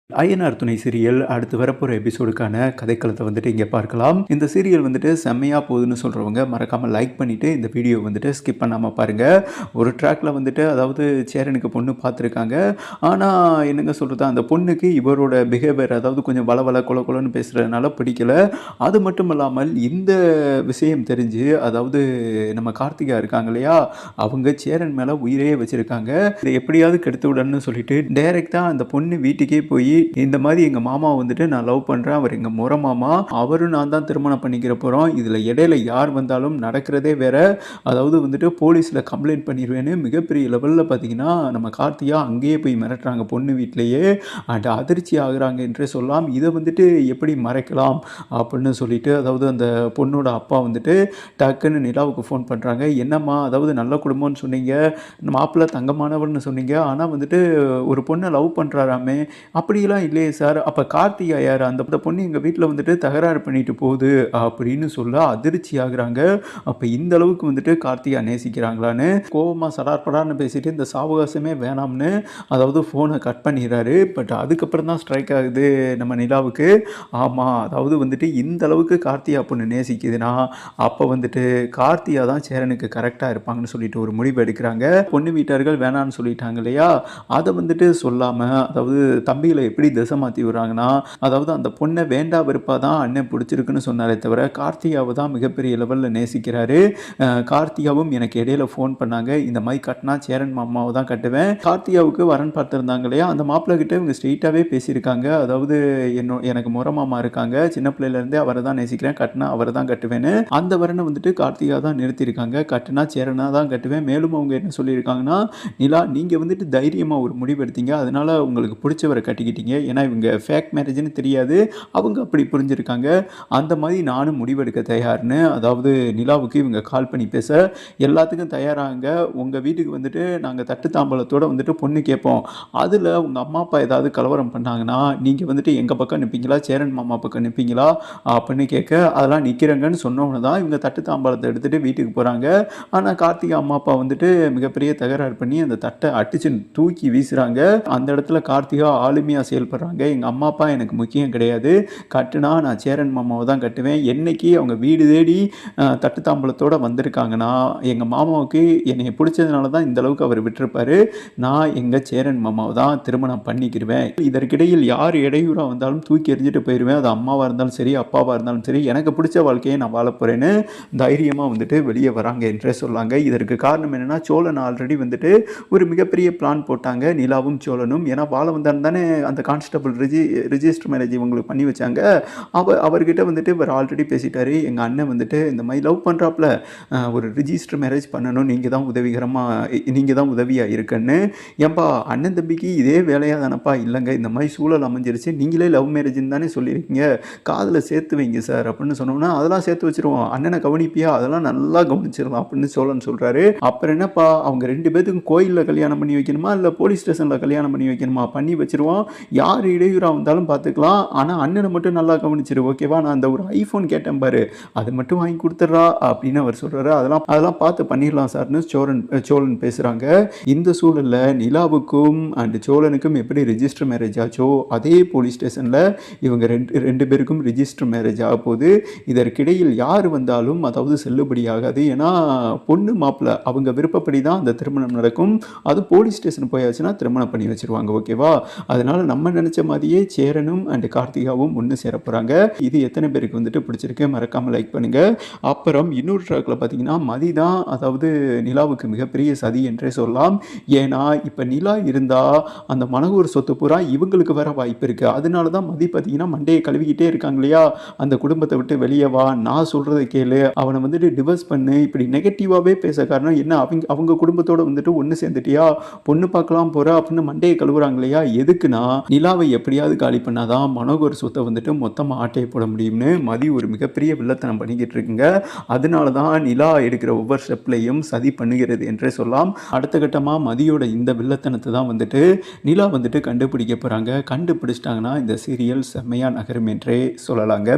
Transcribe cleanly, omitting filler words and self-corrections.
ஐயனார் துணை சீரியல் அடுத்து வரப்போகிற எபிசோடுக்கான கதைக்களத்தை வந்துட்டு இங்கே பார்க்கலாம். இந்த சீரியல் வந்துட்டு செம்மையாக போகுதுன்னு சொல்கிறவங்க மறக்காமல் லைக் பண்ணிவிட்டு இந்த வீடியோ வந்துட்டு ஸ்கிப் பண்ணாமல் பாருங்கள். ஒரு ட்ராக்கில் வந்துட்டு அதாவது சேரனுக்கு பொண்ணு பார்த்துருக்காங்க. ஆனால் என்னங்க சொல்கிறது, அந்த பொண்ணுக்கு இவரோட பிஹேவியர் அதாவது கொஞ்சம் வள கொல கொலன்னு பேசுகிறதுனால பிடிக்கல. அது மட்டும் இல்லாமல் இந்த விஷயம் தெரிஞ்சு அதாவது நம்ம கார்த்திகா இருக்காங்க இல்லையா, அவங்க சேரன் மேலே உயிரே வச்சுருக்காங்க. இதை எப்படியாவது கெடுத்து விடணும்னு சொல்லிட்டு டைரெக்டாக அந்த பொண்ணு வீட்டுக்கே போய் இந்த மாதிரி எங்கள் மாமா வந்துட்டு நான் லவ் பண்ணுறேன், அவர் எங்கள் முறை மாமா, அவரும் நான் தான் திருமணம் பண்ணிக்கிற போகிறோம், இதில் இடையில யார் வந்தாலும் நடக்கிறதே வேற, அதாவது வந்துட்டு போலீஸில் கம்ப்ளைண்ட் பண்ணிடுவேன்னு மிகப்பெரிய லெவலில் பார்த்தீங்கன்னா நம்ம கார்த்தியா அங்கேயே போய் மிரட்டுறாங்க பொண்ணு வீட்டிலையே. அண்ட் அதிர்ச்சி ஆகுறாங்க என்றே சொல்லலாம். இதை வந்துட்டு எப்படி மறைக்கலாம் அப்படின்னு சொல்லிட்டு அதாவது அந்த பொண்ணோட அப்பா வந்துட்டு டக்குன்னு நிலாவுக்கு ஃபோன் பண்ணுறாங்க. என்னம்மா, அதாவது நல்ல குடும்பம்னு சொன்னீங்க, மாப்பிள்ளை தங்கமானவர்னு சொன்னீங்க, ஆனால் வந்துட்டு ஒரு பொண்ணை லவ் பண்ணுறாராமே, அப்படி இல்லையே சார், அப்போ கார்த்திகா யார், அந்த பொண்ணு எங்கள் வீட்டில் வந்துட்டு தகராறு பண்ணிட்டு போகுது அப்படின்னு சொல்ல அதிர்ச்சி ஆகுறாங்க. அப்போ இந்த அளவுக்கு வந்துட்டு கார்த்திகா நேசிக்கிறாங்களான்னு கோபமாக சடார்படான்னு பேசிட்டு இந்த சாவகாசமே வேணாம்னு அதாவது ஃபோனை கட் பண்ணிடுறாரு. பட் அதுக்கப்புறம் தான் ஸ்ட்ரைக் ஆகுது நம்ம நிலாவுக்கு. ஆமாம், அதாவது வந்துட்டு இந்த அளவுக்கு கார்த்திகா பொண்ணு நேசிக்குதுன்னா அப்போ வந்துட்டு கார்த்திகா தான் சேரனுக்கு கரெக்டாக இருப்பாங்கன்னு சொல்லிட்டு ஒரு முடிவு எடுக்கிறாங்க. பொண்ணு வீட்டார்கள் வேணான்னு சொல்லிட்டாங்க இல்லையா, அதை வந்துட்டு சொல்லாமல் அதாவது தம்பிகளை எப்படி திசை மாற்றி விடுறாங்கன்னா, அதாவது அந்த பொண்ணை வேண்டா வெறுப்பாக தான் அண்ணன் பிடிச்சிருக்குன்னு சொன்னாரே தவிர கார்த்திகாவை தான் மிகப்பெரிய லெவலில் நேசிக்கிறாரு. கார்த்திகாவும் எனக்கு இடையில ஃபோன் பண்ணாங்க, இந்த மாதிரி கட்டினா சேரன் மாமாவை தான் கட்டுவேன். கார்த்திகாவுக்கு வரன் பார்த்துருந்தாங்க இல்லையா, அந்த மாப்பிள்ளை கிட்ட இவங்க ஸ்ட்ரெயிட்டாகவே பேசியிருக்காங்க. அதாவது எனக்கு முறை மாமா இருக்காங்க, சின்ன பிள்ளையிலேருந்தே அவரை தான் நேசிக்கிறேன், கட்டினா அவரை தான் கட்டுவேன்னு. அந்த வரனை வந்துட்டு கார்த்திகா தான் நிறுத்தியிருக்காங்க, கட்டினா சேரனா தான் கட்டுவேன். மேலும் அவங்க என்ன சொல்லியிருக்காங்கன்னா, நிலா நீங்கள் வந்துட்டு தைரியமாக ஒரு முடிவு எடுத்தீங்க, அதனால உங்களுக்கு பிடிச்சவரை கட்டிக்கிட்டீங்க, ஏன்னா இவங்க ஃபேக் மேரேஜ்னு தெரியாது, அவங்க அப்படி புரிஞ்சிருக்காங்க. அந்த மாதிரி நானும் முடிவெடுக்க தயார்னு அதாவது நிலாவுக்கு இவங்க கால் பண்ணி பேச எல்லாத்துக்கும் தயாராங்க. உங்கள் வீட்டுக்கு வந்துட்டு நாங்கள் தட்டு தாம்பலத்தோடு வந்துட்டு பொண்ணு கேட்போம், அதில் உங்கள் அம்மா அப்பா ஏதாவது கலவரம் பண்ணாங்கன்னா நீங்கள் வந்துட்டு எங்கள் பக்கம் நிற்பீங்களா, சேரன் மாமா பக்கம் நிற்பீங்களா அப்படின்னு கேட்க, அதெல்லாம் நிற்கிறேங்கன்னு சொன்னோன்னு தான் இவங்க தட்டு தாம்பாளத்தை எடுத்துகிட்டு வீட்டுக்கு போகிறாங்க. ஆனால் கார்த்திகா அம்மா அப்பா வந்துட்டு மிகப்பெரிய தகராறு பண்ணி அந்த தட்டை அடிச்சு தூக்கி வீசுகிறாங்க. அந்த இடத்துல கார்த்திகா ஆளுமையாக செயல்படுறாங்க. எங்கள் அம்மா அப்பா எனக்கு முக்கியம் கிடையாது, கட்டுனா நான் சேரன் மாமாவை தான் கட்டுவேன். என்னைக்கு அவங்க வீடு தேடி தட்டு தாம்பலத்தோடு வந்திருக்காங்கன்னா எங்கள் மாமாவுக்கு என்னை பிடிச்சதுனால தான் இந்த அளவுக்கு அவர் விட்டுருப்பாரு. நான் எங்கள் சேரன் மாமாவை தான் திருமணம் பண்ணிக்கிடுவேன். இதற்கிடையில் யார் இடையூறாக வந்தாலும் தூக்கி எறிஞ்சிட்டு போயிடுவேன். அது அம்மாவாக இருந்தாலும் சரி, அப்பாவாக இருந்தாலும் சரி, எனக்கு பிடிச்ச வாழ்க்கையை நான் வாழ போகிறேன்னு தைரியமாக வந்துட்டு வெளியே வராங்க என்றே சொல்லாங்க. இதற்கு காரணம் என்னென்னா, சோழன் ஆல்ரெடி வந்துட்டு ஒரு மிகப்பெரிய பிளான் போட்டாங்க, நிலாவும் சோழனும். ஏன்னா வாழ வந்தான் தானே அந்த கான்ஸ்டபிள் ரிஜிஸ்டர் மேரேஜ் இவங்களுக்கு பண்ணி வச்சாங்க. அவர்கிட்ட வந்துட்டு இவர் ஆல்ரெடி பேசிட்டாரு, எங்கள் அண்ணன் வந்துட்டு இந்த மாதிரி லவ் பண்ணுறாப்புல, ஒரு ரிஜிஸ்டர் மேரேஜ் பண்ணணும், நீங்கள் தான் உதவியாக இருக்குன்னு. ஏன்பா அண்ணன் தம்பிக்கு இதே வேலையாக தானப்பா, இல்லைங்க இந்த மாதிரி சூழல் அமைஞ்சிருச்சு, நீங்களே லவ் மேரேஜ்னு தானே சொல்லியிருக்கீங்க, காதில் சேர்த்து வைங்க சார் அப்படின்னு சொன்னோன்னா, அதெல்லாம் சேர்த்து வச்சுருவோம், அண்ணனை கவனிப்பியா, அதெல்லாம் நல்லா கவனிச்சிடலாம் அப்படின்னு சோழன் சொல்கிறாரு. அப்புறம் என்னப்பா, அவங்க 2 பேத்துக்கும் கோயிலில் கல்யாணம் பண்ணி வைக்கணுமா இல்லை போலீஸ் ஸ்டேஷனில் கல்யாணம் பண்ணி வைக்கணுமா, பண்ணி வச்சுருவோம், யார் இடையூறாக வந்தாலும் பார்த்துக்கலாம், ஆனால் அண்ணனை மட்டும் நல்லா கவனிச்சிரு ஓகேவா, நான் அந்த ஒரு ஐஃபோன் கேட்டேன் பாரு, அதை மட்டும் வாங்கி கொடுத்துட்றா அப்படின்னு அவர் சொல்கிறாரு. அதெல்லாம் பார்த்து பண்ணிடலாம் சார்னு சோழன் பேசுகிறாங்க. இந்த சூழலில் நிலாவுக்கும் அண்ட் சோழனுக்கும் எப்படி ரிஜிஸ்டர் மேரேஜ் ஆச்சோ அதே போலீஸ் ஸ்டேஷனில் இவங்க ரெண்டு பேருக்கும் ரிஜிஸ்டர் மேரேஜ் ஆக போகுது. இதற்கிடையில் யார் வந்தாலும் அதாவது செல்லுபடி ஆகாது, ஏன்னா பொண்ணு மாப்பிள்ளை அவங்க விருப்பப்படி தான் அந்த திருமணம் நடக்கும். அது போலீஸ் ஸ்டேஷன் போயாச்சுன்னா திருமணம் பண்ணி வச்சுருவாங்க ஓகேவா. அதனால் நம்ம நினச்ச மாதிரியே சேரனும் அண்ட் கார்த்திகாவும் ஒன்று சேர போகிறாங்க. இது எத்தனை பேருக்கு வந்துட்டு பிடிச்சிருக்கு மறக்காமல் லைக் பண்ணுங்கள். அப்புறம் இன்னொரு ட்ராக்கில் பார்த்தீங்கன்னா மதி தான் அதாவது நிலாவுக்கு மிகப்பெரிய சதி என்றே சொல்லலாம். ஏன்னா இப்போ நிலா இருந்தால் அந்த மனகூர் சொத்து பூரா இவங்களுக்கு வர வாய்ப்பு இருக்குது. அதனால தான் மதி பார்த்தீங்கன்னா மண்டையை கழுவிக்கிட்டே இருக்காங்க இல்லையா, அந்த குடும்பத்தை விட்டு வெளியே வா, நான் சொல்கிறத கேளு, அவனை வந்துட்டு டிவர்ஸ் பண்ணு, இப்படி நெகட்டிவாகவே பேச காரணம் என்ன, அவங்க குடும்பத்தோடு வந்துட்டு ஒன்று சேர்ந்துட்டியா, பொண்ணு பார்க்கலாம் போகிற அப்படின்னு மண்டையை கழுவுறாங்க இல்லையா. எதுக்குன்னா நிலாவை எப்படியாவது காலி பண்ணாதான் மனோகர் சொத்தை வந்துட்டு மொத்தமாக ஆட்டையை போட முடியும்னு மதி ஒரு மிகப்பெரிய வில்லத்தனம் பண்ணிக்கிட்டு இருக்குங்க. அதனால தான் நிலா எடுக்கிற ஒவ்வொரு ஸ்டெப்லையும் சதி பண்ணுகிறது என்றே சொல்லலாம். அடுத்த கட்டமாக மதியோட இந்த வில்லத்தனத்தை தான் வந்துட்டு நிலா வந்துட்டு கண்டுபிடிக்க போகிறாங்க. கண்டுபிடிச்சிட்டாங்கன்னா இந்த சீரியல் செம்மையாக நகரும் என்றே சொல்லலாங்க.